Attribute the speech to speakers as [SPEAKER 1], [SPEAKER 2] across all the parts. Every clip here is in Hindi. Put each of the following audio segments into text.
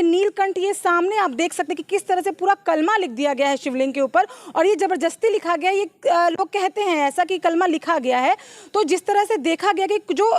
[SPEAKER 1] नीलकंठ, ये सामने आप देख सकते हैं कि किस तरह से पूरा कलमा लिख दिया गया है शिवलिंग के ऊपर, और ये ज़बरदस्ती लिखा गया है। ये लोग कहते हैं ऐसा कि कलमा लिखा गया है। तो जिस तरह से देखा गया कि जो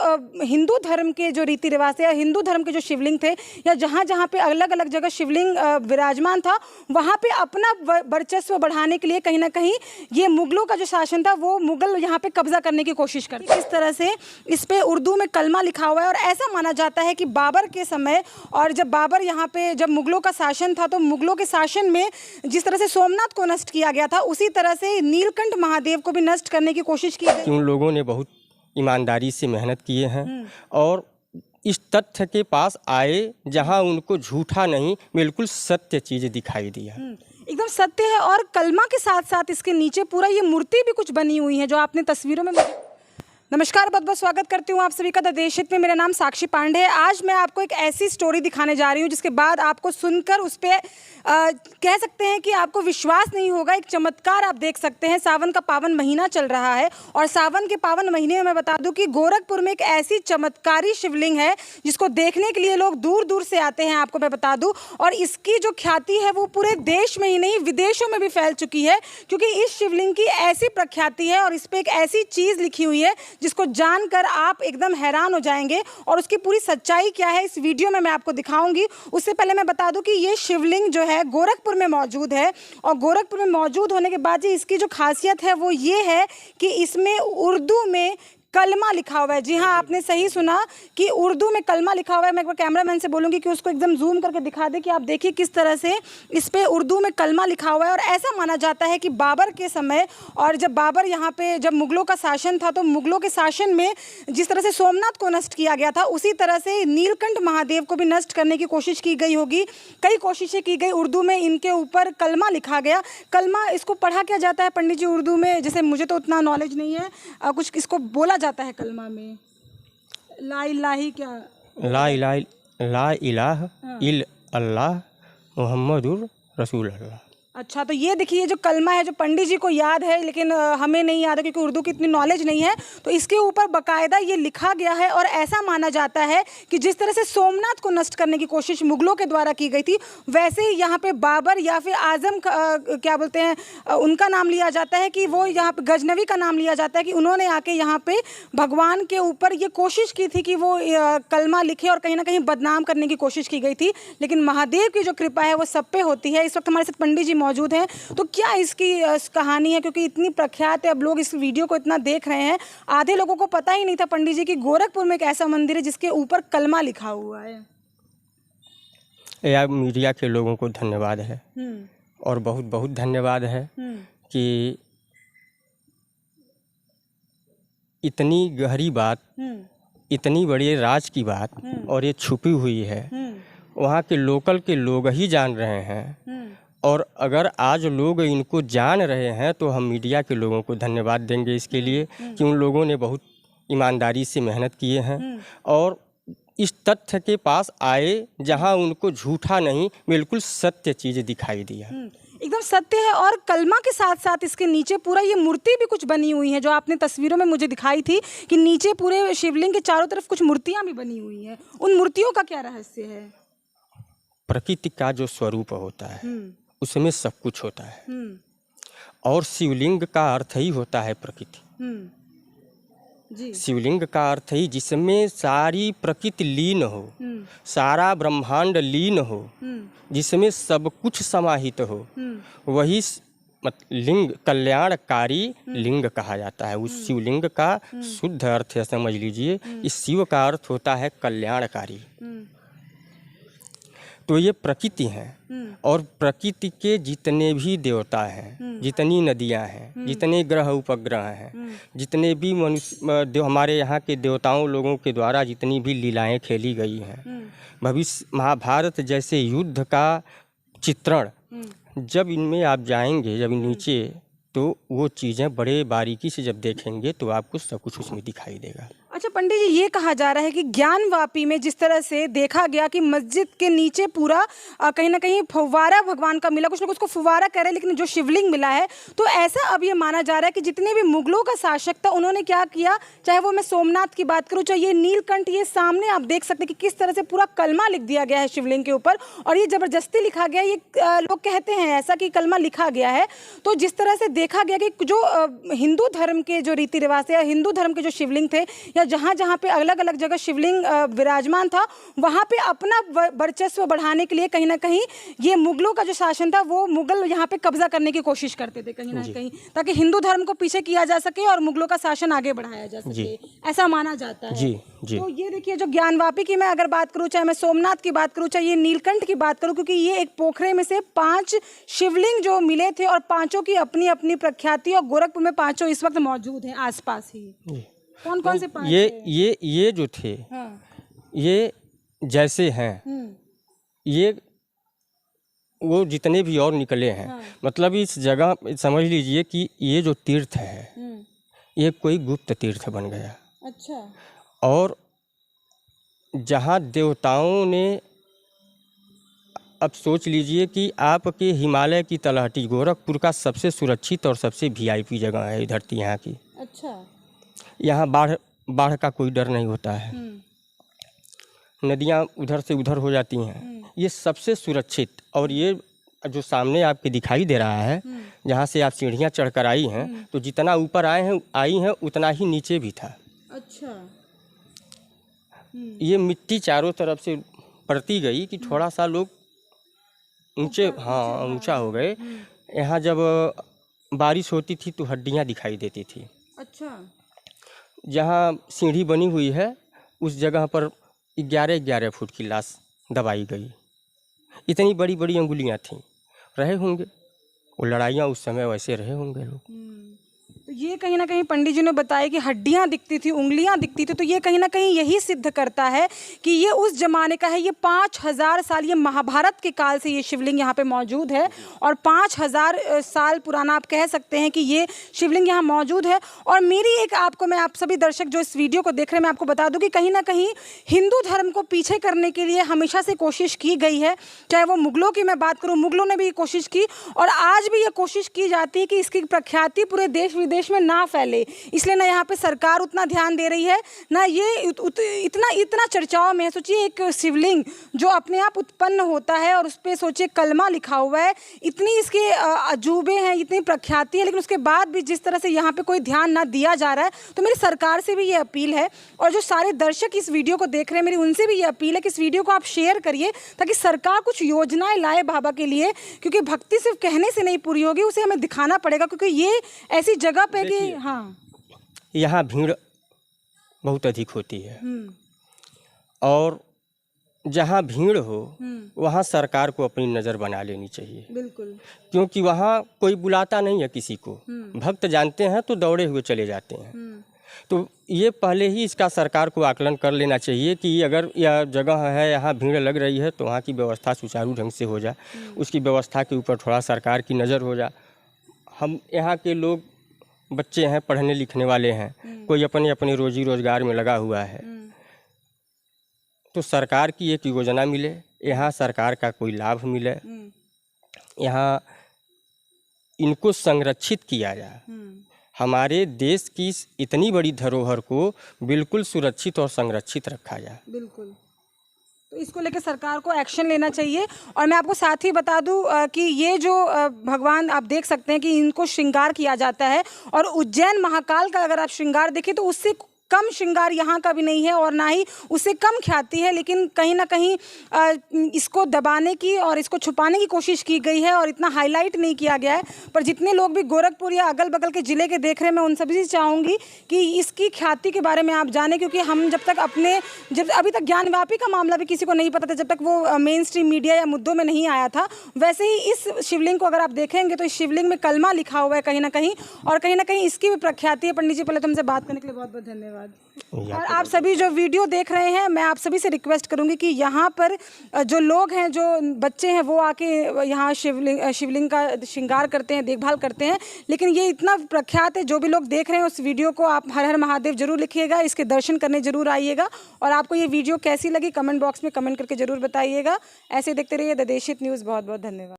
[SPEAKER 1] हिंदू धर्म के जो रीति रिवाज थे या हिंदू धर्म के जो शिवलिंग थे या जहाँ जहाँ पे अलग अलग जगह शिवलिंग विराजमान था, वहाँ पे अपना वर्चस्व बढ़ाने के लिए कहीं ना कहीं ये मुगलों का जो शासन था वो मुगल यहाँ पे कब्जा करने की कोशिश करते। इस तरह से इस पे उर्दू में कलमा लिखा हुआ है, और ऐसा माना जाता है कि बाबर के समय, और जब बाबर यहाँ पे जब मुगलों का शासन था, तो मुगलों के शासन में जिस तरह से सोमनाथ को नष्ट किया गया था, उसी तरह से नीलकंठ महादेव को भी नष्ट करने की कोशिश की गई।
[SPEAKER 2] उन लोगों ने बहुत ईमानदारी से मेहनत किए हैं और इस तथ्य के पास आए जहां उनको झूठा नहीं, बिल्कुल सत्य चीज़ दिखाई दिया।
[SPEAKER 1] एकदम सत्य है। और कलमा के साथ साथ इसके नीचे पूरा ये मूर्ति भी कुछ बनी हुई है जो आपने तस्वीरों में। नमस्कार, बहुत बहुत स्वागत करती हूँ आप सभी का द देश हित में। मेरा नाम साक्षी पांडे है। आज मैं आपको एक ऐसी स्टोरी दिखाने जा रही हूँ जिसके बाद आपको सुनकर उस पर कह सकते हैं कि आपको विश्वास नहीं होगा। एक चमत्कार आप देख सकते हैं। सावन का पावन महीना चल रहा है, और सावन के पावन महीने में मैं बता दूं कि गोरखपुर में एक ऐसी चमत्कारी शिवलिंग है जिसको देखने के लिए लोग दूर दूर से आते हैं, आपको मैं बता दूं। और इसकी जो ख्याति है वो पूरे देश में ही नहीं, विदेशों में भी फैल चुकी है, क्योंकि इस शिवलिंग की ऐसी प्रख्याति है और इस पर एक ऐसी चीज़ लिखी हुई है जिसको जानकर आप एकदम हैरान हो जाएंगे। और उसकी पूरी सच्चाई क्या है इस वीडियो में मैं आपको दिखाऊंगी। उससे पहले मैं बता दूं कि ये शिवलिंग जो है गोरखपुर में मौजूद है, और गोरखपुर में मौजूद होने के बाद इसकी जो खासियत है वो ये है कि इसमें उर्दू में कलमा लिखा हुआ है। जी हाँ, आपने सही सुना कि उर्दू में कलमा लिखा हुआ है। मैं एक बार कैमरामैन से बोलूँगी कि उसको एकदम जूम करके दिखा दे कि आप देखिए किस तरह से इस पे उर्दू में कलमा लिखा हुआ है। और ऐसा माना जाता है कि बाबर के समय, और जब बाबर यहाँ पे जब मुगलों का शासन था, तो मुगलों के शासन में जिस तरह से सोमनाथ को नष्ट किया गया था, उसी तरह से नीलकंठ महादेव को भी नष्ट करने की कोशिश की गई होगी। कई कोशिशें की गई, उर्दू में इनके ऊपर कलमा लिखा गया। कलमा इसको पढ़ा क्या जाता है पंडित जी उर्दू में? जैसे मुझे तो उतना नॉलेज नहीं है, कुछ इसको बोला जाता है कलमा में। ला इलाही क्या?
[SPEAKER 2] ला इलाह इल अल्लाह मुहम्मदुर रसूल अल्लाह।
[SPEAKER 1] अच्छा, तो ये देखिए जो कलमा है, जो पंडित जी को याद है लेकिन हमें नहीं याद है क्योंकि उर्दू की इतनी नॉलेज नहीं है, तो इसके ऊपर बाकायदा ये लिखा गया है। और ऐसा माना जाता है कि जिस तरह से सोमनाथ को नष्ट करने की कोशिश मुगलों के द्वारा की गई थी, वैसे ही यहाँ पे बाबर या फिर आजम क्या बोलते हैं, उनका नाम लिया जाता है कि वो यहाँ पे गजनवी का नाम लिया जाता है कि उन्होंने आके यहाँ पे भगवान के ऊपर ये कोशिश की थी कि वो कलमा लिखे, और कहीं ना कहीं बदनाम करने की कोशिश की गई थी। लेकिन महादेव की जो कृपा है वो सब पे होती है। इस वक्त हमारे साथ पंडित जी मौजूद हैं। तो क्या इसकी कहानी है, क्योंकि इतनी प्रख्यात है, अब लोग इस वीडियो को इतना देख रहे हैं, आधे लोगों को पता ही नहीं था पंडित जी कि गोरखपुर में एक ऐसा मंदिर है जिसके ऊपर कलमा लिखा हुआ है।
[SPEAKER 2] यार, मीडिया के लोगों को धन्यवाद है, और बहुत बहुत धन्यवाद है कि इतनी गहरी बात, इतनी बड़ी राज की बात और ये छुपी हुई है, वहाँ के लोकल के लोग ही जान रहे हैं। और अगर आज लोग इनको जान रहे हैं तो हम मीडिया के लोगों को धन्यवाद देंगे इसके लिए कि उन लोगों ने बहुत ईमानदारी से मेहनत किए हैं और इस तथ्य के पास आए जहां उनको झूठा नहीं, बिल्कुल सत्य चीज़ दिखाई दिया।
[SPEAKER 1] एकदम सत्य है। और कलमा के साथ साथ इसके नीचे पूरा ये मूर्ति भी कुछ बनी हुई है जो आपने तस्वीरों में मुझे दिखाई थी कि नीचे पूरे शिवलिंग के चारों तरफ कुछ मूर्तियां भी बनी हुई हैं। उन मूर्तियों का क्या रहस्य है?
[SPEAKER 2] प्रकृति का जो स्वरूप होता है उसमें सब कुछ होता है, और शिवलिंग का अर्थ ही होता है प्रकृति।
[SPEAKER 1] जी।
[SPEAKER 2] शिवलिंग का अर्थ ही जिसमें सारी प्रकृति लीन हो, सारा ब्रह्मांड लीन हो, जिसमें सब कुछ समाहित हो, वही लिंग कल्याणकारी लिंग कहा जाता है। उस शिवलिंग का शुद्ध अर्थ है, समझ लीजिए, इस शिव का अर्थ होता है कल्याणकारी। तो ये प्रकृति है, और प्रकृति के जितने भी देवता हैं, जितनी नदियां हैं, जितने ग्रह उपग्रह हैं, जितने भी मनुष्य हमारे यहाँ के देवताओं लोगों के द्वारा जितनी भी लीलाएं खेली गई हैं, भविष्य महाभारत जैसे युद्ध का चित्रण जब इनमें आप जाएंगे, जब नीचे, तो वो चीज़ें बड़े बारीकी से जब देखेंगे तो आपको सब कुछ उसमें दिखाई देगा।
[SPEAKER 1] अच्छा पंडित जी, ये कहा जा रहा है कि ज्ञानवापी में जिस तरह से देखा गया कि मस्जिद के नीचे पूरा कहीं ना कहीं फव्वारा भगवान का मिला, कुछ लोग उसको फव्वारा कह रहे हैं, लेकिन जो शिवलिंग मिला है, तो ऐसा अब ये माना जा रहा है कि जितने भी मुगलों का शासक था उन्होंने क्या किया, चाहे वो मैं सोमनाथ की बात करूँ, चाहे ये नीलकंठ, ये सामने आप देख सकते हैं कि किस तरह से पूरा कलमा लिख दिया गया है शिवलिंग के ऊपर, और ये ज़बरदस्ती लिखा गया है। ये लोग कहते हैं ऐसा कि कलमा लिखा गया है। तो जिस तरह से देखा गया कि जो हिंदू धर्म के जो रीति रिवाज थे या हिंदू धर्म के जो शिवलिंग थे या जहाँ जहाँ पे अलग अलग जगह शिवलिंग विराजमान था, वहाँ पे अपना वर्चस्व बढ़ाने के लिए कहीं ना कहीं ये मुगलों का जो शासन था वो मुगल यहाँ पे कब्जा करने की कोशिश करते थे कहीं ना कहीं, ताकि हिंदू धर्म को पीछे किया जा सके और मुगलों का शासन आगे बढ़ाया जा सके, ऐसा माना जाता है।
[SPEAKER 2] जी जी।
[SPEAKER 1] तो ये देखिए, जो ज्ञानवापी की मैं अगर बात करूँ, चाहे मैं सोमनाथ की बात करूँ, चाहे ये नीलकंठ की बात करूँ, क्योंकि ये एक पोखरे में से 5 शिवलिंग जो मिले थे और पांचों की अपनी अपनी प्रख्याति, और गोरखपुर में पांचों इस वक्त मौजूद हैं आसपास ही। कौन कौन से 5?
[SPEAKER 2] ये जो थे,
[SPEAKER 1] हाँ।
[SPEAKER 2] ये जैसे हैं, ये वो जितने भी और निकले हैं,
[SPEAKER 1] हाँ।
[SPEAKER 2] मतलब इस जगह समझ लीजिए कि ये जो तीर्थ है ये कोई गुप्त तीर्थ बन गया।
[SPEAKER 1] अच्छा।
[SPEAKER 2] और जहाँ देवताओं ने, अब सोच लीजिए कि आपके हिमालय की तलहटी गोरखपुर का सबसे सुरक्षित और सबसे वीआईपी जगह है धरती यहाँ की।
[SPEAKER 1] अच्छा।
[SPEAKER 2] यहाँ बाढ़ का कोई डर नहीं होता है, नदियाँ उधर से उधर हो जाती हैं, ये सबसे सुरक्षित। और ये जो सामने आपके दिखाई दे रहा है, जहाँ से आप सीढ़ियाँ चढ़कर आई हैं, तो जितना ऊपर आई हैं उतना ही नीचे भी था।
[SPEAKER 1] अच्छा।
[SPEAKER 2] ये मिट्टी चारों तरफ से पड़ती गई कि थोड़ा सा लोग ऊंचे, हाँ ऊंचा हो गए। यहाँ जब बारिश होती थी तो हड्डियाँ दिखाई देती थी।
[SPEAKER 1] अच्छा।
[SPEAKER 2] जहाँ सीढ़ी बनी हुई है उस जगह पर 11-11 फुट की लाश दबाई गई। इतनी बड़ी बड़ी अंगुलियाँ थीं। रहे होंगे वो लड़ाइयाँ उस समय, वैसे रहे होंगे लोग।
[SPEAKER 1] तो ये कहीं ना कहीं पंडित जी ने बताया कि हड्डियां दिखती थी, उंगलियां दिखती थी, तो ये कहीं ना कहीं यही सिद्ध करता है कि ये उस जमाने का है। ये 5000 साल, ये महाभारत के काल से ये शिवलिंग यहाँ पे मौजूद है, और 5000 साल पुराना आप कह सकते हैं कि ये शिवलिंग यहाँ मौजूद है। और मेरी एक आपको, मैं आप सभी दर्शक जो इस वीडियो को देख रहे हैं, मैं आपको बता दूं कि कहीं ना कहीं हिंदू धर्म को पीछे करने के लिए हमेशा से कोशिश की गई है। चाहे वो मुगलों की मैं बात करूँ, मुगलों ने भी ये कोशिश की, और आज भी ये कोशिश की जाती है कि इसकी प्रख्याति पूरे देश विदेश में ना फैले। इसलिए ना यहाँ पे सरकार उतना ध्यान दे रही है, ना ये इतना चर्चाओं में है। सोचिए, एक शिवलिंग जो अपने आप उत्पन्न होता है और उस पर सोचिए कलमा लिखा हुआ है, इतनी इसके अजूबे हैं, इतनी प्रख्याति है, लेकिन उसके बाद भी जिस तरह से यहाँ पे कोई ध्यान ना दिया जा रहा है। तो मेरी सरकार से भी ये अपील है, और जो सारे दर्शक इस वीडियो को देख रहे हैं, मेरी उनसे भी ये अपील है कि इस वीडियो को आप शेयर करिए, ताकि सरकार कुछ योजनाएं लाए बाबा के लिए, क्योंकि भक्ति सिर्फ कहने से नहीं पूरी होगी, उसे हमें दिखाना पड़ेगा। क्योंकि ये ऐसी जगह पे कि हाँ,
[SPEAKER 2] यहाँ भीड़ बहुत अधिक होती है, और जहाँ भीड़ हो वहाँ सरकार को अपनी नज़र बना लेनी चाहिए।
[SPEAKER 1] बिल्कुल।
[SPEAKER 2] क्योंकि वहाँ कोई बुलाता नहीं है किसी को, भक्त जानते हैं तो दौड़े हुए चले जाते हैं। तो ये पहले ही इसका सरकार को आकलन कर लेना चाहिए कि अगर यह जगह है, यहाँ भीड़ लग रही है, तो वहाँ की व्यवस्था सुचारू ढंग से हो जाए, उसकी व्यवस्था के ऊपर थोड़ा सरकार की नज़र हो जाए। हम यहाँ के लोग बच्चे हैं, पढ़ने लिखने वाले हैं, कोई अपने अपने रोजी रोजगार में लगा हुआ है, तो सरकार की एक योजना मिले, यहाँ सरकार का कोई लाभ मिले, यहाँ इनको संरक्षित किया जाए। हमारे देश की इतनी बड़ी धरोहर को बिल्कुल सुरक्षित और संरक्षित रखा जाए।
[SPEAKER 1] बिल्कुल। तो इसको लेकर सरकार को एक्शन लेना चाहिए। और मैं आपको साथ ही बता दूं कि ये जो भगवान आप देख सकते हैं कि इनको श्रृंगार किया जाता है, और उज्जैन महाकाल का अगर आप श्रृंगार देखें तो उससे कम श्रृंगार यहाँ का भी नहीं है, और ना ही उससे कम ख्याति है। लेकिन कहीं ना कहीं इसको दबाने की और इसको छुपाने की कोशिश की गई है, और इतना हाईलाइट नहीं किया गया है। पर जितने लोग भी गोरखपुर या अगल बगल के ज़िले के देख रहे हैं, मैं उन सभी से चाहूँगी कि इसकी ख्याति के बारे में आप जानें, क्योंकि हम जब अभी तक ज्ञानवापी का मामला भी किसी को नहीं पता था, जब तक वो मेन स्ट्रीम मीडिया या मुद्दों में नहीं आया था। वैसे ही इस शिवलिंग को अगर आप देखेंगे तो इस शिवलिंग में कलमा लिखा हुआ है कहीं ना कहीं, और कहीं ना कहीं इसकी भी प्रख्याति है। पंडित जी, पहले तुमसे बात करने के लिए बहुत बहुत धन्यवाद। धन्यवाद।
[SPEAKER 2] या
[SPEAKER 1] और आप सभी जो वीडियो देख रहे हैं, मैं आप सभी से रिक्वेस्ट करूंगी कि यहाँ पर जो लोग हैं, जो बच्चे हैं, वो आके यहाँ शिवलिंग का श्रृंगार करते हैं, देखभाल करते हैं। लेकिन ये इतना प्रख्यात है, जो भी लोग देख रहे हैं उस वीडियो को आप हर हर महादेव जरूर लिखिएगा, इसके दर्शन करने जरूर आइएगा। और आपको ये वीडियो कैसी लगी कमेंट बॉक्स में कमेंट करके जरूर बताइएगा। ऐसे देखते रहिए द देश हित न्यूज़। बहुत बहुत धन्यवाद।